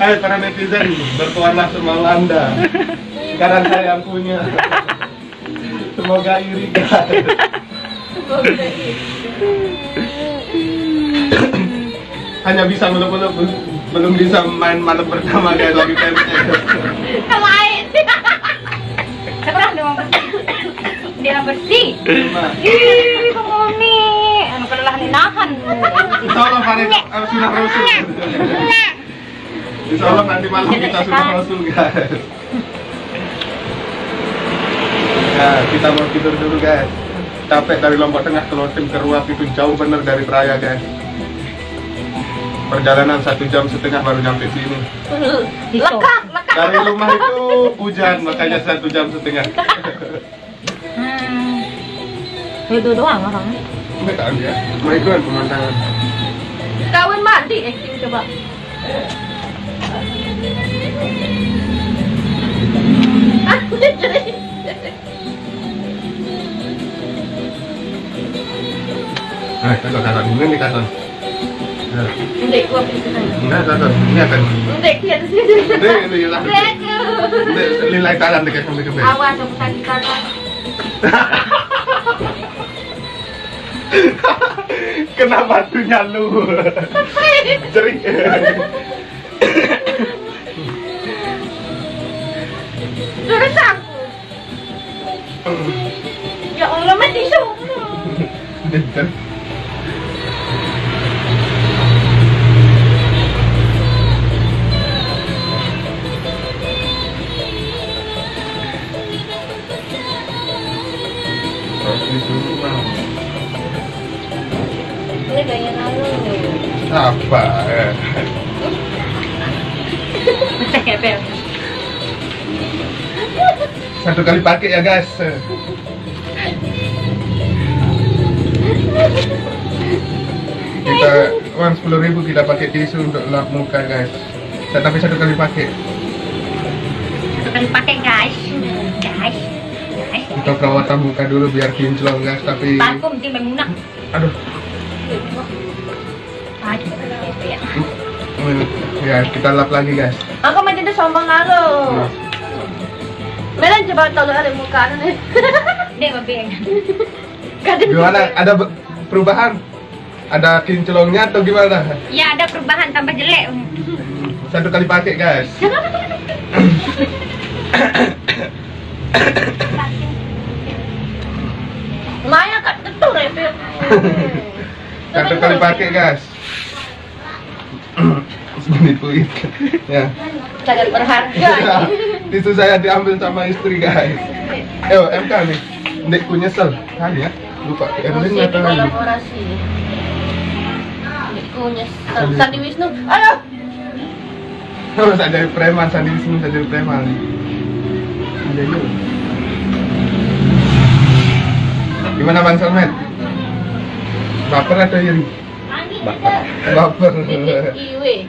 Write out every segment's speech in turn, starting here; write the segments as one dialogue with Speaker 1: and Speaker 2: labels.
Speaker 1: Hai para netizen, bertualah semau Anda. Sekarang saya yang punya. Semoga iri guys. Hanya bisa belum bisa main malam pertama guys, lagi PMS.
Speaker 2: Lain. Saya pernah dia bersih. Ih, kamu nih, anu kelelahan nahan.
Speaker 1: Insyaallah hari sunnah Rasul. Insyaallah nanti malam kita sunnah Rasul guys. Ya, kita mau tidur dulu guys. Capek dari Lombok Tengah ke Lotem ke Ruap itu jauh bener dari Praia guys. Perjalanan 1,5 jam baru nyampe sini.
Speaker 2: Lekak.
Speaker 1: Dari rumah itu hujan, makanya 1,5 jam.
Speaker 2: Itu doang orangnya.
Speaker 1: Enggak tahu ya. Mau ikut pemandangan.
Speaker 2: Kawin mandi coba.
Speaker 1: Kakak dulu nih kakak.
Speaker 2: Ndek gua pisan.
Speaker 1: Enggak kakak, ini akan.
Speaker 2: Ndek dia di sini.
Speaker 1: Ini lah. Ndek lilai talan dekat sampai ke bawah.
Speaker 2: Awas aku sakit kakak.
Speaker 1: Kena batunya lu. Jerik.
Speaker 2: Terus aku. Ya Allah mati semua. Ini gaya lalu.
Speaker 1: Apa? Satu kali pakai ya guys. Kita uang 10.000 kita pakai tisu untuk lap muka guys. Tapi satu kali pakai.
Speaker 2: Satu kali pakai guys.
Speaker 1: Kita perawatan muka dulu biar kinclong guys. Tapi.
Speaker 2: Parfum tim Memunah.
Speaker 1: Aduh. Ya kita lap lagi guys.
Speaker 2: Aku macam tu sombong ngaruh. Melan coba tolong ada muka nih. Dia mabeng.
Speaker 1: Gimana? Ada perubahan? Ada kinclongnya atau gimana?
Speaker 2: Ya ada perubahan tambah jelek.
Speaker 1: Satu kali pakai guys.
Speaker 2: Maya kat betul repel.
Speaker 1: Satu kali pakai guys. Semenit puit. Ya.
Speaker 2: Sangat berharga.
Speaker 1: Tisu saya diambil sama istri guys. MK nih. Ndekku nyesel kali ya. Lupa Erlin atau lagi.
Speaker 2: Kolaborasi. Ndekku nyesel. Sandi Wisnu. Ayo.
Speaker 1: Harus ada preman, Sandi Wisnu jadi preman. Ada yuk. Gimana Bang Salmet? Baper atau iri? Baper.
Speaker 2: Iwe.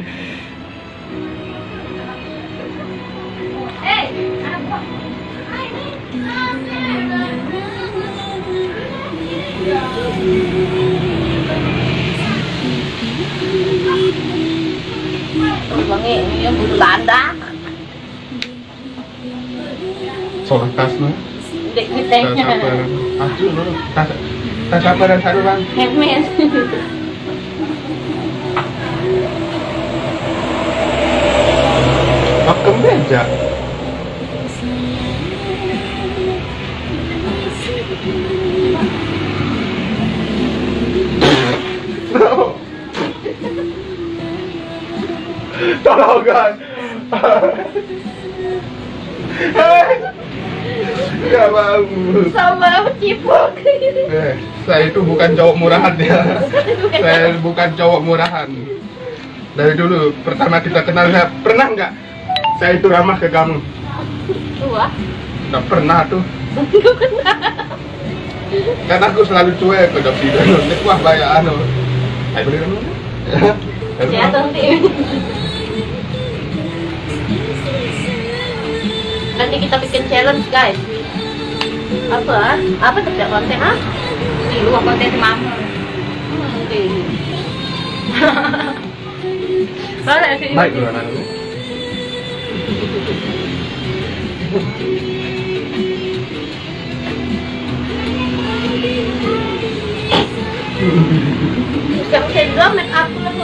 Speaker 2: Wangi yang butuh landak.
Speaker 1: Soal tasnya.
Speaker 2: Dek mitenya.
Speaker 1: Aduh, tas apa dan satu bang?
Speaker 2: Handmade.
Speaker 1: Pakai meja. Tolong kan. Ya bang.
Speaker 2: Sama cipok.
Speaker 1: Saya itu bukan cowok murahan ya. Saya bukan cowok murahan. Dari dulu pertama kita kenal, pernah nggak saya itu ramah ke kamu?
Speaker 2: Wah.
Speaker 1: Nggak pernah tuh. Karena aku selalu cuek udah video. Wah bayar anu. Ayo beli dulu.
Speaker 2: Ya nanti. nih kita bikin challenge guys. Apa? Apa tuh ya konten ah?
Speaker 3: Di luar konten mama.
Speaker 2: Oke. Mana sih?
Speaker 1: Baik dulu anak dulu.
Speaker 2: Siap-siap make up dulu.